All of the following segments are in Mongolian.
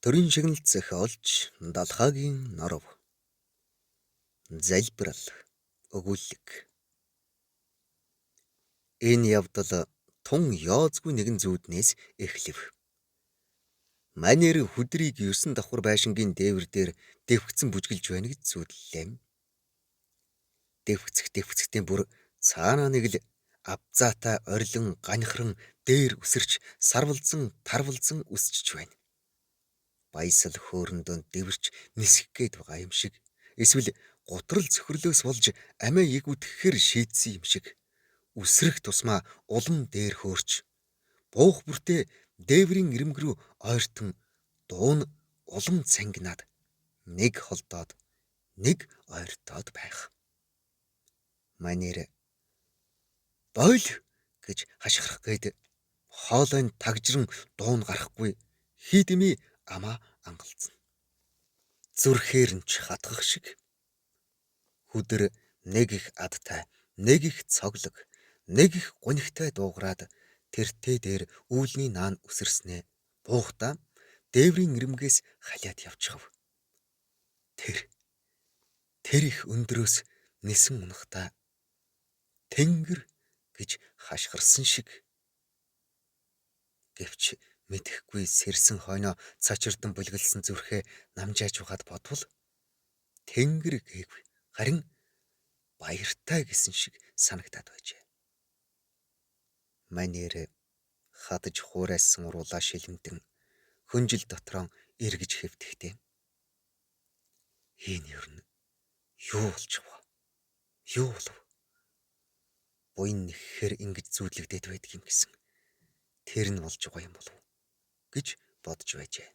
Төрийн шагналд зохиолч Далхаагийн норов. Залбирал, өгүүлэг. Энэ явдал тун яозгүй нэгэн зүүднээс эхлэв. Манер хүдрийг 9 давхар байшингийн дээвэр дээр дэвхцэн бүжгэлж байна гэж зүдлээ. Дэвхцэхтээ бүр цаанаа нэг л авзаатай орилон ганихран дээр үсэрч сарвалзан тарвалзан үсчиж байна. Баясал хөөрөндөө дэвэрч нисэх гээд байгаа юм шиг, эсвэл гутрал цөхрлөөс болж амиа иг үтгэхээр шийдсэн юм шиг үсрэх тусмаа улам дээр хөөрч буух бүртээ дээврийн ирэмг рүү ойртон дуун улам цангинаад нэг холдоод нэг ойртоод байх. Манер бойл гэж хашгирах гээд хоолойн тагжран дуун гарахгүй хийдэмий амаа ангалцсан. Зүрхээр нь ч хатгах шиг хүдэр нэг их адтай, нэг их цоглог, нэг их гунигтай дуугараад тэртээ дээр үүлний наан үсэрснээ буухтаа дээврийн ирэмгээс халиад явчихав. Тэр их өндрөөс нисэн унахтаа тэнгэр гэж хашгирсан шиг. Гэвч мэдэхгүй сэрсэн хойноо цочирдон бүлгэлсэн зүрхээ намжааж ухаад бодвол тэнгэр гээгүй, харин баяртай гэсэн шиг санагтаад байжээ. Манер хадаж хуурайсан уруулаа шилмдэн хөнжил дотроо эргэж хэвтэхдээ энэ юу нь юу болж вэ? Юу болов? Буян нэххээр ингэж зүүдлэгдээд байдаг юм гэсэн. Тэр нь болж байгаа юм болов гэж бодож байжээ.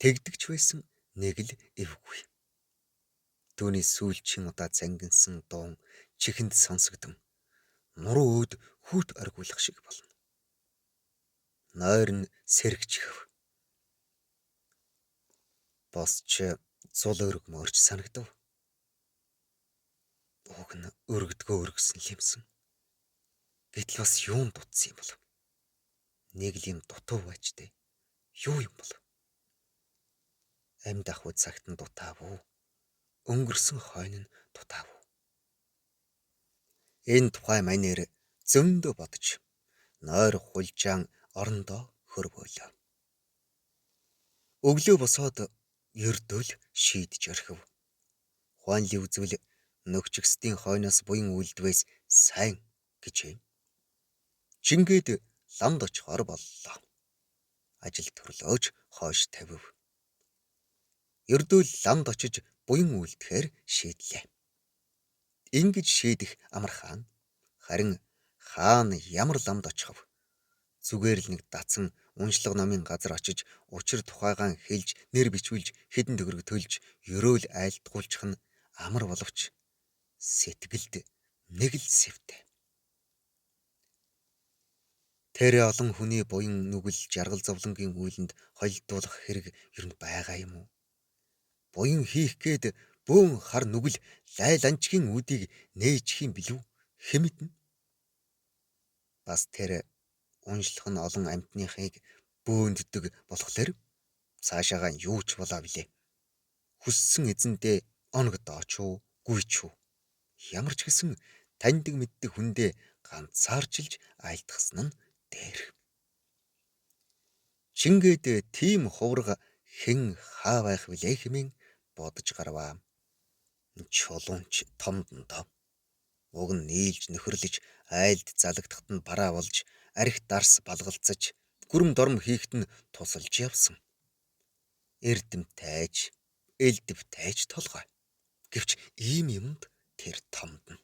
Тэгдэгч байсан нэг л эвгүй. Түүний сүүлчийн удаа цангинсан дуун чихэнд сонсогдсон. Нуруу өөд хүүт оргиулах шиг болно. Нойр нь сэргчихв. Босч зул өргмөрч санагдав. Уг нь өргөдгөө өргөсөн лимсэн. Гэтэл бас юун дутсан юм бол? Нэг л юм дутуу байжтэй. Юу юм бол? Амьд ахуй цагт нь дутаав уу? Өнгөрсөн хойно нь дутаав уу? Энэ тухай манер зөндөө бодож нойр хулжаан орондоо хөрвөөлөө. Өглөө босоод ердөөл шийдэж орхив. Хуанли үзвэл нөгчгсдийн хойноос буян үлдвээс сайн гэжээ. Жингээд ламд очихоор боллоо. Ажил төрлөөж хойш тавив. Ердөөл ламд очиж буян үлдэхээр шийдлээ. Ингэж шийдэх амархан. Харин хаана ямар ламд очихв? Зүгээр л нэг дацсан уншлага номын газар очиж учир тухайгаан хэлж нэр бичүүлж хэдэн төгрөг төлж ерөөл айлтгуулчих нь амар боловч сэтгэлд нэг л сэвтэй. Тэр олон хүний буян нүгэл жаргал зовлонгийн үйлэнд холдуулах хэрэг ер нь байгаа юм уу? Буян хийх гээд бөөн хар нүгэл лайланчгийн үдийг нээчих юм билүү? Хэмэдэн. Бас тэр уншлах нь олон амьтныхыг бөөнддөг болохоор цаашаагаа юу ч болоо билээ. Хүссэн эзэндээ оногдооч уу, гүйч үү? Ямар ч гэсэн таньдаг мэддэг хүндээ ганцаарчилж айлтгсан нь дээр. Жингээд тийм хувраг хэн хаа байх вүлээ хэмээн бодож гарваа. Чулуунч томдондоо. Уг нь нийлж нөхөрлөж айлд залагдахад нь бараа болж арх дарс балгалцаж гүрэм дорм хийхэд нь тусалж явсан. Эрдэмтэйж, элдвтэйж толгой. Гэвч ийм юмд тэр томдно.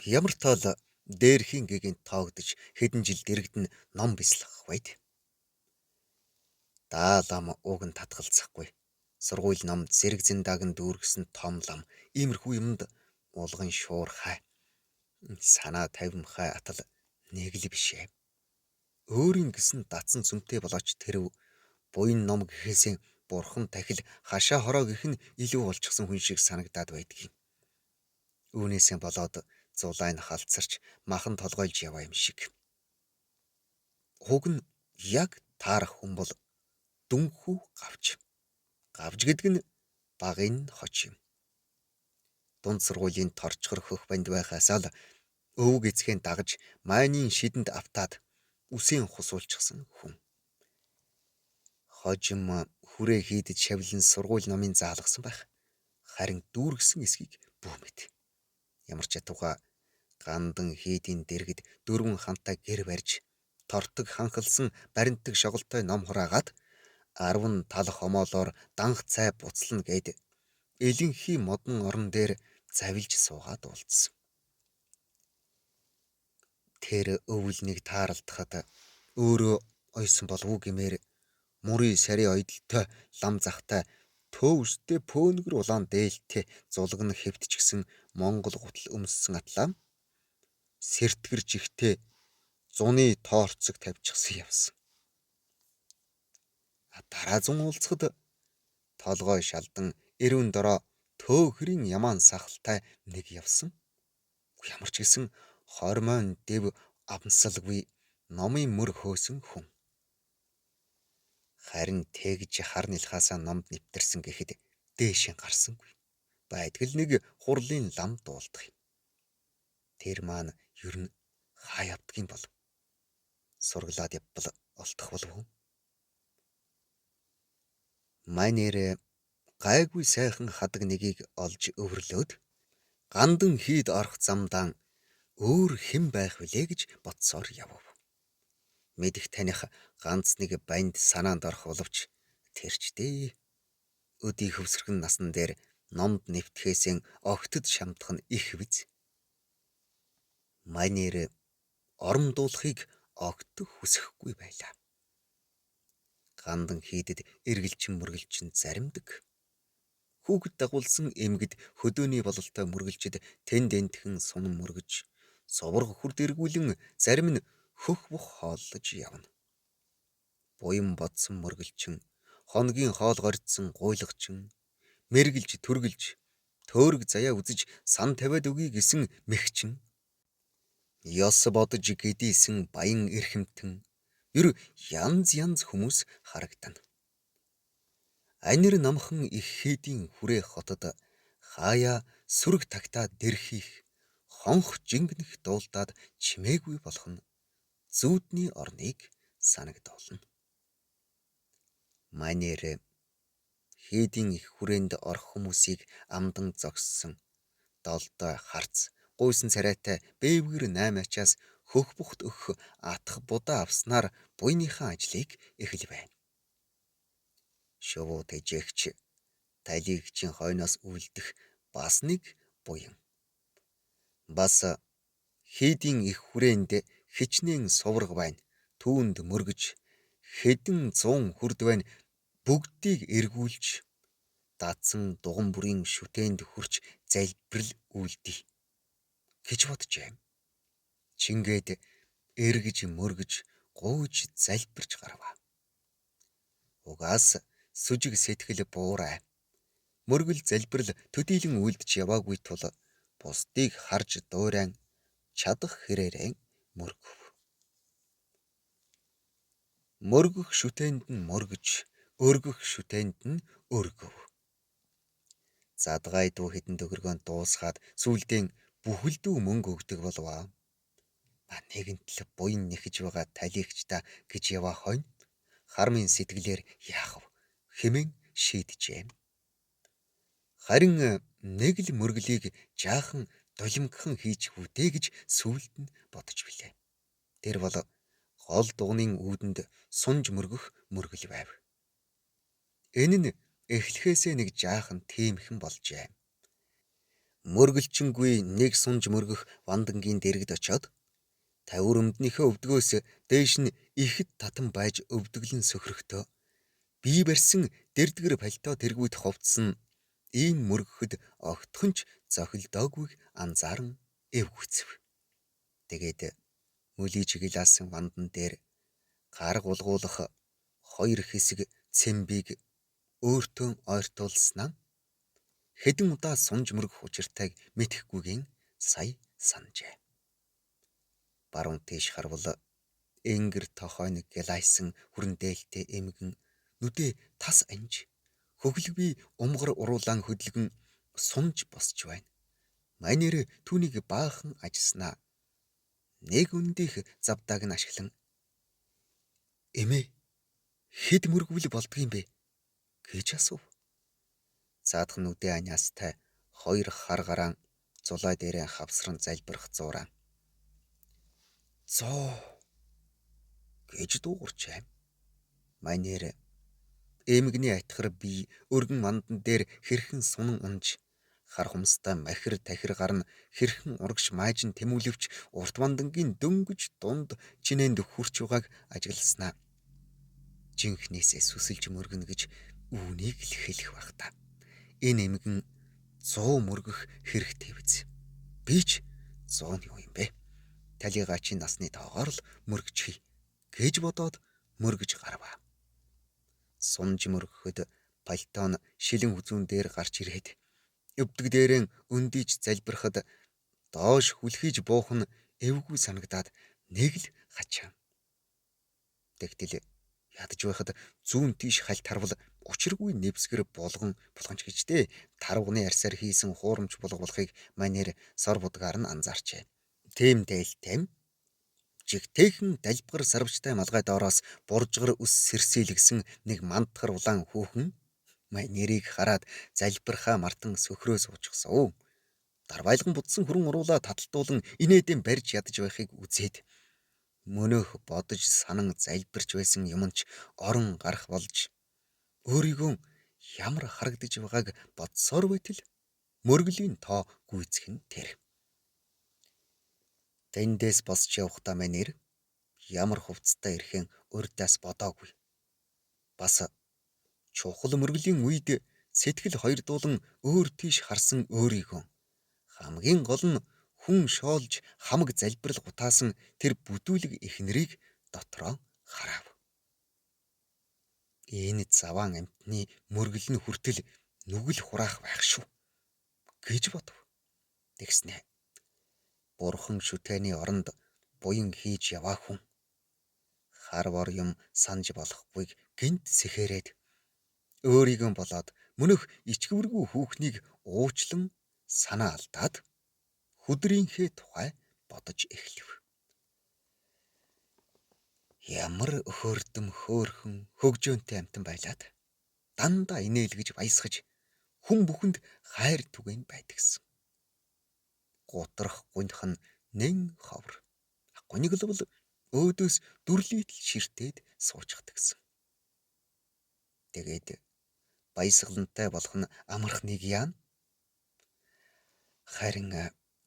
Ямар тоол дээрхийн гэгэнд тоогдож хэдэн жил дэрэгдэн ном бяцлах байд. Даалам уг нь татгалзахгүй. Сургууль ном зэрэг зэндаагийн дүүргэсэн том лам иймэрхүү юмд улган шуурхай. Санаа тавимхай атал нэг л бишээ. Өөрийн гисэн датсан сүмтэй болооч тэрв буян ном гэхээсээ бурхан тахил хашаа хороо гэх нь илүү болчихсон хүн шиг санагдаад байдгийг. Үүнээсээ болоод зулай нь халцарч махан толгойлж яваа юм шиг. Уг нь яг таарах хүн бол дүнхүү гавж. Гавж гэдэг нь багын хоч юм. Дунд сургуулийн торчхор хөх банд байхаас л өвөг эцгийн дагаж майнын шидэнд автаад үсийн хусуулчихсан хүн. Хожим хүрээ хийдэж шавлан сургууль номын заалгасан байх. Харин дүүргэсэн эсхийг бүү мэд. Ямар ч ятугай гандан хийдийн дэргэд дөрвөн хантай гэр барьж тортог ханхалсан баримтаг шоголтой ном хураагаад 10 тал хомоолоор данх цай буцлана гэд элэнхий модон орон дээр завилж суугаад уулзсан. Тэр өвөлнийг тааралдахад өөрөө ойсон болов уу гэмээр мөрийн сарын ойдолтой лам захтай төвстэй пөөнгөр улаан дээлтэй зулган хэвтчихсэн монгол гутал өмссөн атлаа сэртгэрж ихтэй зуны тоорцог тавьчихсан явсан. Дараа зун уулзахад толгой шалдан эрүүн дороо төөхрийн ямаан сахалтай нэг явсан. Ямар ч гэсэн хормойн дэв амсалгүй номын мөр хөөсөн хүн. Харин тэгж хар нэлхаасаа номд нэвтэрсэн гэхэд дээшин гарсангүй. Байтгал нэг хурлын лам дуулдах юм. Тэр маань ер нь хаа явдгийн бол сурглаад явбал олдох болов уу? Майнэр гайгүй сайхан хадаг нэгийг олж өвөрлөөд гандан хийд орох замдаа өөр хэн байх вүлээ гэж бодсоор явв. Мэдэх таних ганц нэг банд санаанд орох боловч тэрчтэй өдий хөвсгөн насан дээр номд нэвтгээсэн огтд шамтах нь их биз. Майнэр орон дуулахыг огт хүсэхгүй байлаа. Гандан хийдэд эргэлчин мөргөлчин заримдаг. Хүүхэд дагуулсан эмгэд хөдөөний бололтой мөргөлчд тэнд энтхэн сунан мөргөж соврог хүрд эргүүлэн зарим нь хөх бох хооллож явна. Буян бодсон мөргөлчин хоногийн хоол горьдсон гуйлагчин мэргэлж түргэлж төөрөг заяа үзэж сан тавиад өгье гэсэн мэгчин ёс бодож гэдийсэн баян эрхэмтэн ер янз янз хүмүүс харагдана. Анир намхан их хийдийн хүрээ хотод хаяа сүрэг тагтаа дэрхийх хонх жингнэх дуулдаад чимээгүй болох нь зүүдний орныг санагдуулна. Майнэр хийдийн их хүрээнд орох хүмүүсийг амдан зогссон долдой харц гуйсан царайтай бэвгэр 8 ачаас хөх бухт өгөх атах будаа авснаар буйныхаа ажлыг эхэлвэ. Шувуу тэжээгч талигчийн хойноос үлдэх бас нэг буян. Бас хийдийн их хүрээнд хичнээн сувраг байна. Түүнд мөргөж хэдэн 100 хүрд байна. Бүгдийг эргүүлж дадсан дуган бүрийн шүтээнд хүрч залбирал үлдээ гэж боджээ. Чингээд эргэж мөргөж гуйж залбирч гарваа. Угаас сүжиг сэтгэл буурай. Мөргөл залбирал төдийлөн үлдэж яваагүй тул бусдыг харж дуурайн чадах хэрээрээ мөргөв. Мөргөх шүтээнд нь мөргөж, өргөх шүтээнд нь өргөв. Задгай дүү хэдэн төгрөгөнд дуусгаад сүүлдээ бүхэлдүү мөнгө өгдөг болваа. Нэгэнтэл буян нэхэж байгаа талигчдаа гэж яваа хойно хармын сэтгэлээр яах вэ хэмээн шийджээ. Харин нэг л мөргөлийг жаахан долимгхан хийж хүдээ гэж сүүлд нь бодож билээ. Тэр бол гол дугнын үүдэнд сунж мөргөх мөргөл байв. Энэ нь эхлэхээсээ нэг жаахан тиймхэн болжээ. Мөргөлчингүй нэг сунж мөргөх вандангийн дэргэд очиод тавир өмднийхөө өвдгөөс дээш нь ихэд татан байж өвдөглөн сөхрөхтөө бие барьсан дэрдгэр пальто тэргүүт хувцсан ийм мөргөхөд огтхонч зохилдоогүйг анзааран эвгүцв. Тэгээд мөлий чиглаасан вандан дээр гарг улгуулах 2 хэсэг цэмбийг өөртөө ойртуулснаа хэдэн удаа сунж мөргөх учиртайг мэдэхгүйгийн сая санджээ. Баруун тийш харвал энгэр тохойн гэлайсан хүрэн дээлтэй эмгэн нүдээ тас анж, хөглөг умгар уруулаан хөдөлгөн сунж босч байна. Манер түүнийг баахан ажилласнаа. Нэг өндийнх завдааг нь ашиглан "Эмээ, хэд мөргөвл болдгийм бэ?" гэж асуув. Цаадах нүдээ аниастай хоёр хар гараан зулай дээрээ хавсран залбирах зуураа. "Зоо" гэж дуугарч байв. Манер эмгний атхар бие өргөн мандан дээр хэрхэн сунан унж, хар хумстай махир тахир гарна хэрхэн урагш маажин тэмүүлвч урт мандангийн дөнгөж дунд чинээнд хүрч байгааг ажигласнаа. Жинхнээсээ сүсэлж мөргөнө гэж үүнийг л хэлэх байх та. Энэ эмгэн 100 мөргөх хэрэгтэй биз. Би ч 100 юу юм бэ? Талигаачийн насны тоогоор л мөргөчихье гэж бодоод мөргөж гарваа. Сунж мөргөхөд пальтон шилэн хүзүүн дээр гарч ирээд өвдөг дээрэн өндийж залбирахад доош хүлхийж буух нь эвгүй санагдаад нэг л хачаа. Тэгтэл ядаж байхад зүүн тийш хальт харвал учиргүй нэвсгэр булганч гэжтэй тарвганы арсаар хийсэн хуурамч булгахыг манер сор будгаар нь анзаарчээ. Тийм дээлтэм жигтэйхэн далбгар сарвчтай малгай доороос буржгар ус сэрсийлгсэн нэг мантахар улаан хүүхэн манерийг хараад залбирхаа мартан сөхрөө суучихсан. Дарвайлган будсан хүрэн уруулаа таталтуулан инээдэн барьж ядаж байхыг үзээд мөнөөх бодож санан залбирч байсан юмч орон гарах болж өөрийгөө ямар харагдаж байгааг бодсоор байтал мөргөлийн тоо гүйцэх нь тэр. Тэндээс босч явахдаа манер ямар хувцастай ирэхэн урьдаас бодоогүй. Бас чухал мөргөлийн үед сэтгэл хоёрдуулан өөр тийш харсан өөрийгөө хамгийн гол нь хүн шоолж хамаг залбирал гутаасан тэр бүдүүлэг эхнэрийг дотроо харав. Энэ заваан амтны мөргөл нь хүртэл нүгэл хураах байх шүү гэж бодов. Тэгснэ. Бурхан шүтэний оронд буян хийж яваа хүн хар бор юм санаж болохгүйг гинт сэхээрээд өөрийгөө болоод мөнөх ичгвэргүй хүүхнийг уучлан санаа алдаад хөдрийнхээ тухай бодож эхлэв. Ямар өхөөрдөм хөөхөн хөгжөөнтэй амтан байлаад дандаа инээлгэж баясгаж хүн бүхэнд хайр түгээн байдагсан. Гутрах гуньх нь нэн ховор. Гуниглбал өөдөөс дүрлийтэл ширтээд суучхдагсан. Тэгээд баясгалантай болох нь амархныг яана. Харин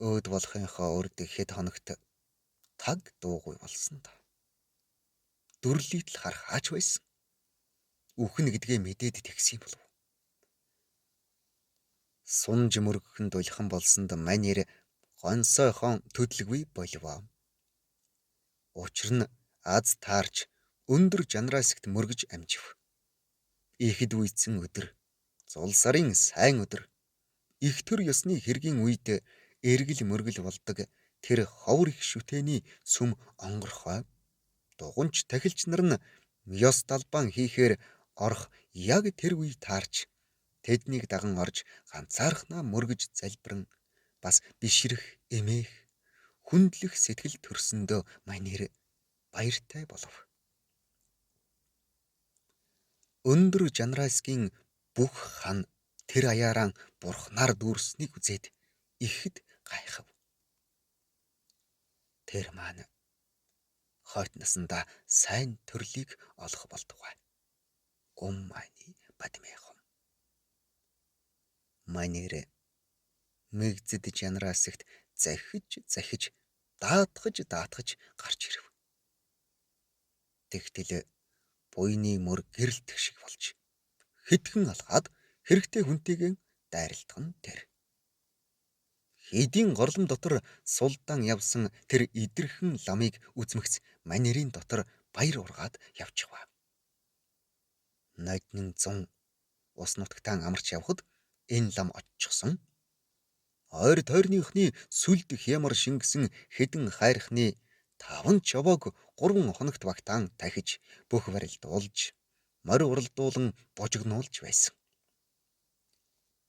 өөд болохынхоо урд хэд хоногт таг дуугүй болсон та. Дүрлийтэл харах аач байсан. Үхэн гэдгээ мэдээд тэгсэн болов. Сунж мөргөхөнд улхан болсонд манер гонсойхон төдлөггүй болвоо. Учир нь аз таарч өндөр жанраасгт мөргөж амжив. Ихэд үйцэн өдөр, зул сарын сайн өдөр, их төр ёсны хэргийн үед эргэл мөргөл болдог тэр ховор их шүтэний сүм онгорхой дугунч тахилч нар нь ёс далбаан хийхээр орох яг тэр үе таарч тэднийг даган орж ганцаархнаа мөргөж залбиран бас бишрэх эмээх хүндлэх сэтгэл төрсөндөө манер баяртай болов. Өндөр жанраасгийн бүх хан тэр аяаран бурхнаар дүүрснийг үзээд ихэд гайхав. Тэр маань хойт насандаа сайн төрлийг олох болтугай. Уммайны бадмэхом. Манер мэгзэд жанраасгт захиж даатгаж гарч ирэв. Тэгтэл буйны мөр гэрэлтэх шиг болж хитгэн алгаад хэрэгтэй хүнтэйгэн дайралтах нь тэр. Хэдийн горлом дотор сулдаан явсан тэр идэрхэн ламыг үзмэгц манерийн дотор баяр ургаад явчихва. Нойднын 100 ус нутагтаан амарч явхад энэ лам оччихсон. Ойр тойрныхны сүлд хямар шингэсэн хэдэн хайрхны 5 чобог 3 хоногт багтаан тахиж бүх барилд уулж морь уралдуулан бужигнуулж байсан.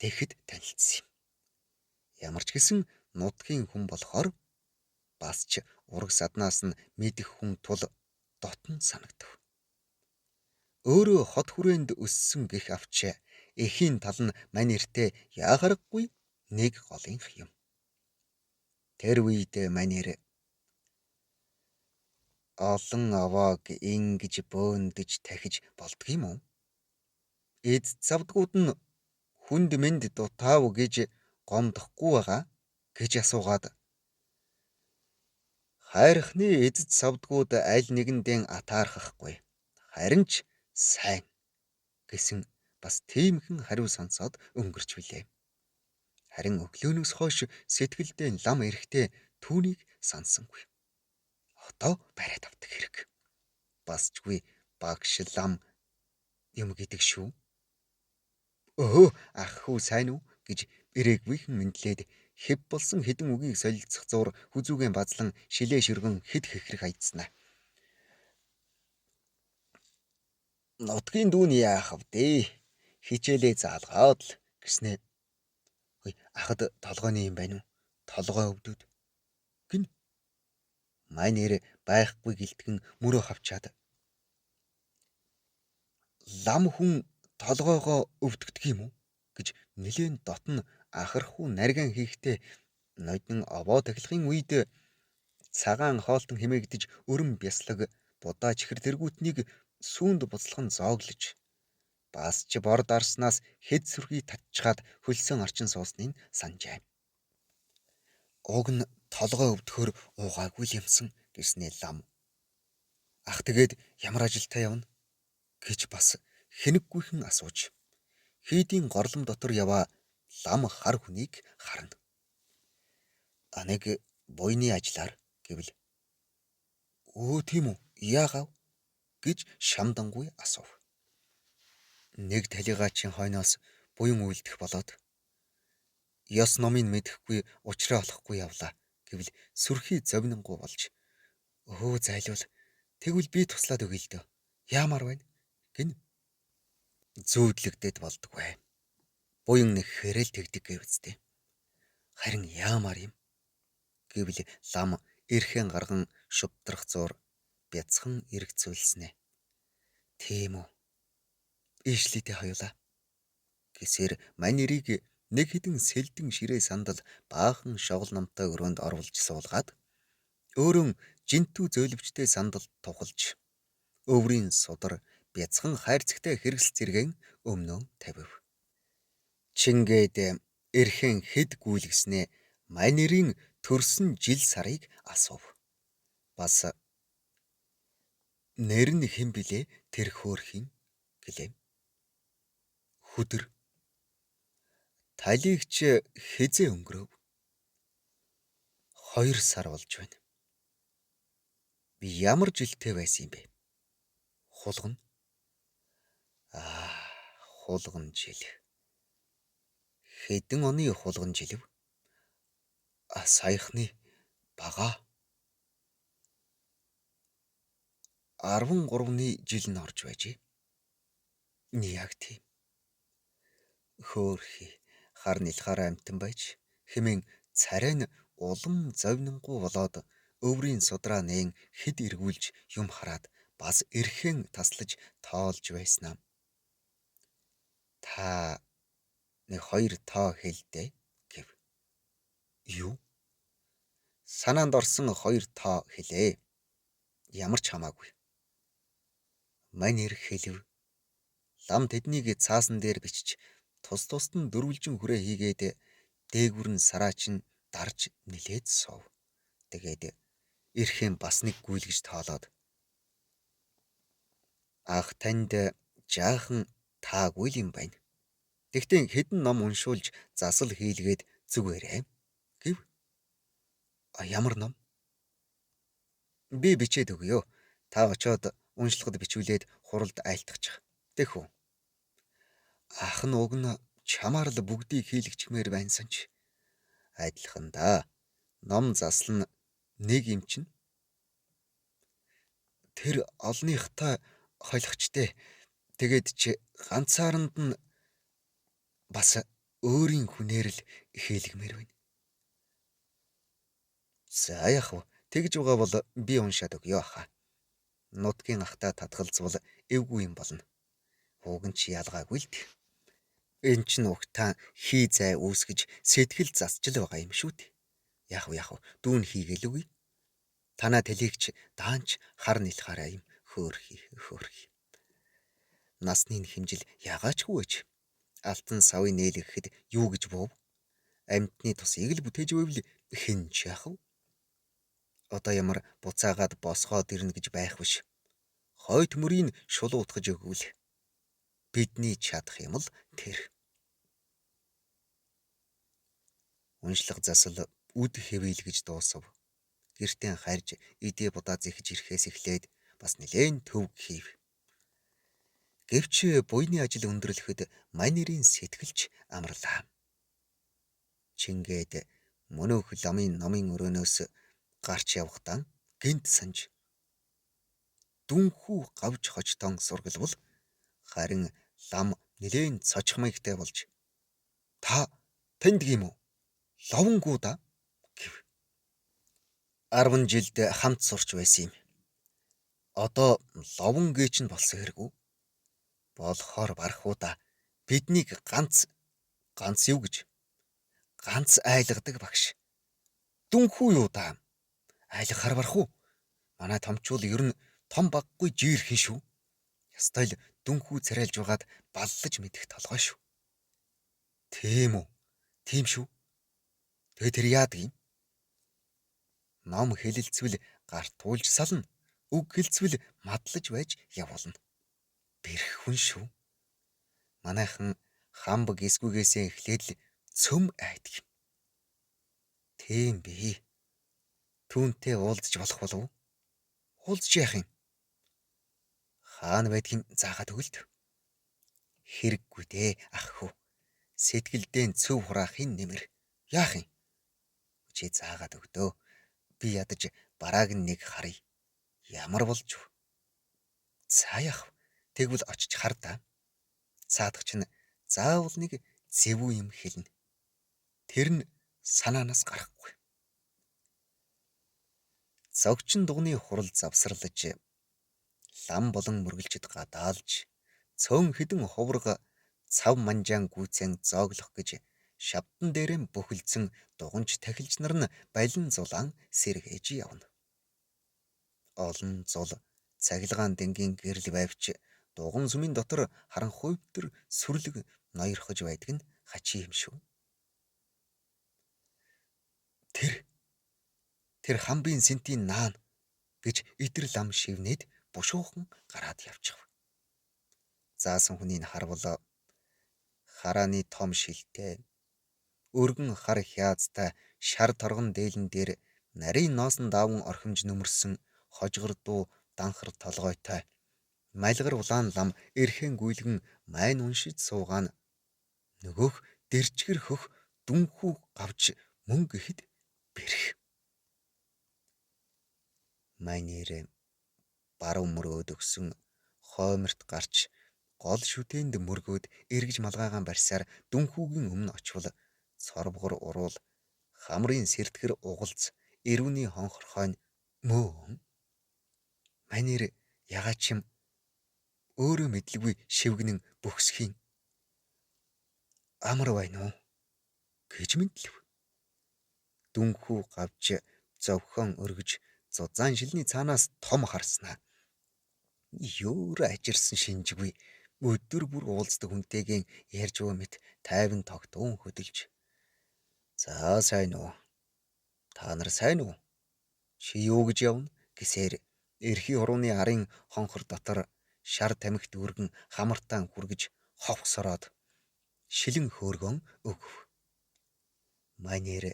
Тэгэхэд танилцсан юм. Ямар ч гэсэн нутгийн хүн болохоор бас ч ураг саднаас нь мэдэх хүн тул дотн санагдав. Өөрөө хот хүрээнд өссөн гэх авч эхийн тал нь мань эртээ яахаргагүй нэг голынх юм. Тэр үед мань эр олон овоог ингэж бөөндөж тахиж болдгийм үү? Эд завдгууд нь хүнд мэнд дутаав гэж гомдохгүй байгаа гэж асуугаад хайрхны эзэд савдгууд аль нэгэндээ атаархахгүй. Харин ч сайн гэсэн бас тиймхэн хариу сонсоод өнгөрч билээ. Харин өглөөнөөс хойш сэтгэлдээ лам эрэхтэй түүнийг сансангүй. Одоо бариад авдаг хэрэг. Басчгүй багш лам юм гэдэг шүү. Өө ах хүү сайн уу гэж эрээгүйхэн мэдлээд хэв болсон хэдэн үгийг солилцох зуур хүзүүгэн базлан шилээ ширгэн хэд хэхрэх айдснаа. Нутгийн дүүн яах вэ? Хичээлээ заалгаад л гэснээ. Хөөе ахад толгойн юм байна уу? Толгой өвдөд. Гин. Мань нэр байхгүй гэлтгэн мөрөө хавчаад. Лам хүн толгойгоо өвдөгдөг юм уу гэж нэлээд дотн ахархуу нарган хийхдээ нодин овоо тахилахын үед цагаан хоолтон хэмээгдэж өрөм бяслаг будаа чихэр тэргүүтнийг сүүнд буцлах нь зооглож бас ч бор дарснаас хэд сүрхий татчгаад хөлсөн орчин суусныг санджээ. Уг нь толгой өвдөхөр уугаагүй юмсан гэснээ лам. Ах тэгээд ямар ажилтаа явна гэж бас хэнэггүйхэн асууж хийдийн горлом дотор яваа лам хар хүнийг харна. Нэг буйны ажиллаар гэвэл өө тийм үү яагав гэж шамдангуй асуув. Нэг талигаачийн хойноос буян үйлдэх болоод ёс номыг мэдэхгүй учраа олохгүй явлаа гэвэл сүрхий зовнингуй болж өө зайлвал тэгвэл би туслаад өгье л дөө. Яамаар байна гин зүүдлэгдээд болдгоо. Буян нэххээр л тэгдэг гэвчтэй. Харин яамаар юм гэвэл лам эрхэн гарган шүвтрах зуур бяцхан эргцүүлснэ. Тийм үү. Ийшлийтэй хоёулаа. Гэсээр мань нэрийг нэг хідэн сэлдэн ширээ сандал баахан шогол намтай өрөөнд оруулж суулгаад өөрөн жинтүү зөөлөвчтэй сандал тухалж өврийн судар бяцхан хайрцагтай хэрэгсэл зэрэгэн өмнөө тавив. Чингээд эрхэн хэд гүйлгэснээ мань нэрийн төрсөн жил сарыг асуув. Бас нэр нь хэн билээ тэр хөөрхийн гэлээ. Хүдэр. Талигч хизээ өнгөрөв. 2 сар болж байна. Би ямар жилтэй байсан юм бэ? Хулгана. Хулган жил. Хэдэн оны хулган жилв? Саяхны бага. 13-ны жил нь орж байжээ. Яг тийм. Хөөрхий хар нэлхаараа амтан байж хэмээн царай нь улам зовнингуй болоод өврийн судраа нээн хэд эргүүлж юм хараад бас эрхэн таслаж тоолж байснаа. Та нэг 2 тоо хэлдэ гэв. Юу? Санаанд орсон 2 тоо хэлээ. Ямар ч хамаагүй. Мань эр хэлв. Лам тэднийг цаасан дээр бичиж тус тусад нь дөрвөлжин хүрээ хийгээд дээгүр нь сараач нь дарж нилээд суув. Тэгээд эрхэн бас нэг гүйлгэж тоолоод ах танд жаахан таагүй юм байна. Тэгтээ хэдэн ном уншуулж засал хийлгээд зүгээрээ гэв. Ямар ном? Би бичээд өгье. Та очоод уншлагад бичүүлээд хуралд айлтгачих. Тэгэх үү? Ах нь уг нь чамаар л бүгдийг хийлгчмээр байсан ч адилхан да. Ном засал нь нэг юм чинь. Тэр олныхтай холихчтэй Тэгээд чи ганцааранд нь бас өөрийн хүнээр л ихээлгмээр байна. За яах вэ? Тэгж байгаа бол би уншаад өгье хаа. Нутгийн ахтай татгалзвал эвгүй юм болно. Уг нь чи ялгаагүй л дээ. Энэ ч нухтаа хий зай үүсгэж сэтгэл засчил байгаа юм шүү дээ. Яах вэ? Дүүн хийгээлгүй. Танаа тэлэгч даанч хар нэлхаараа юм хөөрхий. Насны хэмжил ягаачгүй байж. Алтан савыг нээлгэхэд юу гэж бов? Амьтны тусыг л бүтээж байвал хинч яах вэ? Одоо ямар буцаагаад босгоод ирнэ гэж байх биш. Хойд мөрийг шулуутгаж өгвөл бидний чадах юм л тэр. Уншлах засал үд хэвэйлгэж дуусав. Гэртээ харж эдээ будаа зэхэж ирэхээс эхлээд бас нэлээд төв хийв. Гэвч буйны ажил өндөрлөхөд манерийн сэтгэлч амарлаа. Чингээд мөнөөх ламын номын өрөөнөөс гарч явахдаа гинт санж дүнхүү гавж хочтон сургалбал харин лам нэлээд цочхмайгтай болж та танд гим үү? Ловонгуудаа гэв. 10 жилд хамт сурч байсан юм. Одоо ловон гээч нь болсон хэрэггүй. Болохоор барахуудаа биднийг ганц юу гэж ганц айлгадаг багш. Дүнхүү юу даа? Айлгахаар барах уу? Манай томчул ер нь том баггүй жиирхэн шүү. Ястай л дүнхүү царайлж байгаад баллаж мэдэх толгой шүү. Тийм үү? Тийм шүү. Тэгээ тэр яадаг юм? Ном хэлэлцвэл гарт туулж сална. Үг хэлцвэл мадлаж байж явуулна. Бэрх хүн шүү. Манайхан хамбаг эсгүйгээсээ эхлээд л цөм айдаг юм. Тийм би. Түүнтэй уулзж болох болов уу? Уулзж яах юм? Хаана байдгийг заагаад өгөлт. Хэрэггүй дээ ах хүү. Сэтгэлдээ цөв хураахын нэмэр. Яах юм? Чи заагаад өгдөө. Би ядаж барааг нэг харъя. Ямар болж вэ? За яах вэ? Тэгвэл очиж хар да. Цаадах чинь заавал нэг зэвүү юм хэлнэ. Тэр нь санаанаас гарахгүй. Зогчин дугны хурал завсарлаж лам болон мөргөлчд гадаалж цөөн хідэн хуврага цав манжаан гүйцэн зооглох гэж шавдан дээрээ бөхөлдсөн дуганч тахилч нар нь балин зулаан сэргээж явна. Олон зул цахилгаан дэнгийн гэрэл байвч дуган сүмийн дотор харанхуйвтер сүрлэг ноёрхож байдаг нь хачи юм шүү. Тэр хамбын сэнтийн наан гэж идэр лам шивнээд бушуухан гараад явчих. Заасан хүнийг харвал харааны том шилтэй өргөн хар хяазтай шар торгон дээлэн дээр нарийн ноосон даван орхимж нүмерсэн хожгор дуу данхар толгойтой малгар улаан лам эрхэн гүйлгэн майн уншиж суугаан нөгөөх дэрчгэр хөх дүнхүү гавж мөн гэхэд бэрх. Майнэр баруун мөрөөд өгсөн хойморт гарч гол шүтээнд мөргөөд эргэж малгайгаан барьсаар дүнхүүгийн өмнө очвол цорбгор уруул хамрын сэртгэр угалц эрүүний хонхорхойн мөн манер ягаач юм өөрөө мэдлгүй шивгнэн бөхсхийн амар байна уу гэж мэдлэв. Дүнхүү гавж зовхон өргөж зузаан шилний цаанаас том харснаа. Ёор ажирсан шинжгүй өдөр бүр уулздаг хүнтэйгээ ярьж буй мэт тайван тогтун хөдөлж. За сайн уу? Та нар сайн уу? Чи юу гэж явна гэсээр эрхий хурууны арын хонхор дотор шар тамхи дүүргэн хамартаан хүргэж ховсороод шилэн хөөргөн өгөв. Манер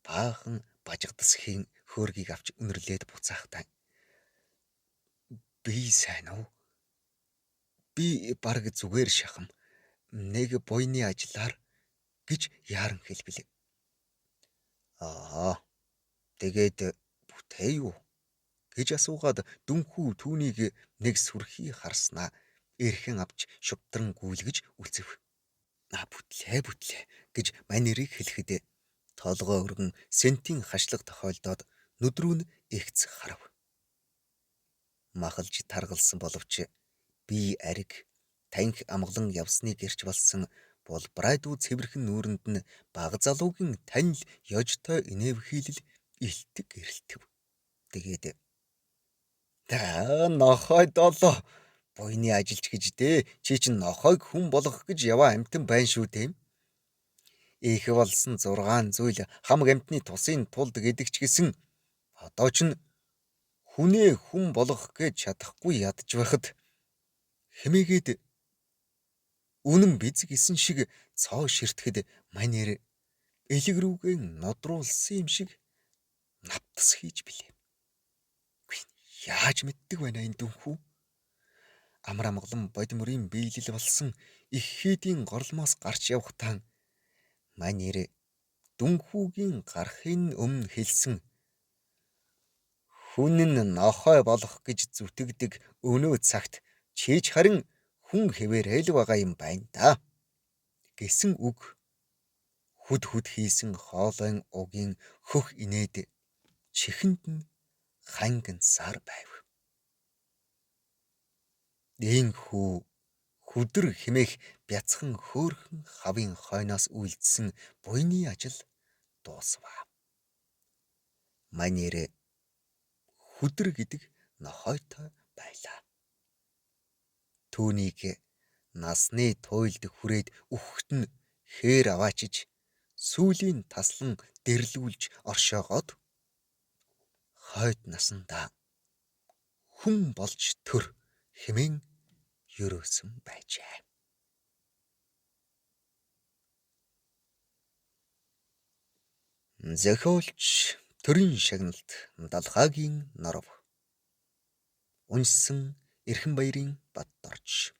баахан бажигдасхийн хөөргийг авч өнөрлөөд буцаахтай. Би сайн уу? Би бараг зүгээр шахам. Нэг буйны ажиллаар гэж яаран хэлбэлээ. Тэгээд бүтэй юу гэж асуугаад дүнхүү түүнийг нэг сүрхий харснаа эрхэн авч шугтран гүйлгэж үлзэв. Бүтлээ гэж манерыг хэлэхэд толгой өргөн сентийн хашлаг тохиолдоод нүдрүү нь эгц харав. Махалж таргалсан боловч би ариг танхи амгалан явсны гэрч болсон булбрайдуу цэвэрхэн нүүрэнд нь баг залуугийн танил ёжтой инэвхийлэл илтэг эрэлтэв. Тэгээд нохой долоо буйны ажилч гэж дээ. Чи чинь нохойг хүн болгох гэж яваа амтан байна шүү дээ. Их болсон 6 зүйл хамаг амтны тусын тулд гэдэг ч гэсэн одоо ч хүнээ хүн болгох гэж чадахгүй ядж байхад хэмээгээд үнэн биз гисэн шиг цоо ширтгэхэд манер элэг рүүгээ нодруулсан юм шиг навтас хийж билээ. Яаж мэддэг байна энэ дүнхүү? Амар амгалан бодимрын биелэл болсон их хийдийн горломоос гарч явахтаа манер дүнхүүгийн гарахын өмнө хэлсэн хүн нь нохой болох гэж зүтгэдэг өнөө цагт чийч харин хүн хэвээрэл байгаа юм байна да гэсэн үг хүд хийсэн хоолойн угийн хөх инээд чихэнд нь хангансаар байв. Ийхүү хүдэр хэмээх бяцхан хөөрхөн хавын хойноос үйлдсэн буйны ажил дуусваа. Манер хүдэр гэдэг нохойтой байлаа. Түүнийг насны туйлд хүрээд үхэгт нь хээр аваачиж сүүлийн таслан дэрлүүлж оршоогоод хойд насандаа хүн болж төр хэмээн ерөөсөн байжээ. Зохиолч төрийн шагналт Далхаагийн Норов. Уншсан Эрхэнбаярын Батторч.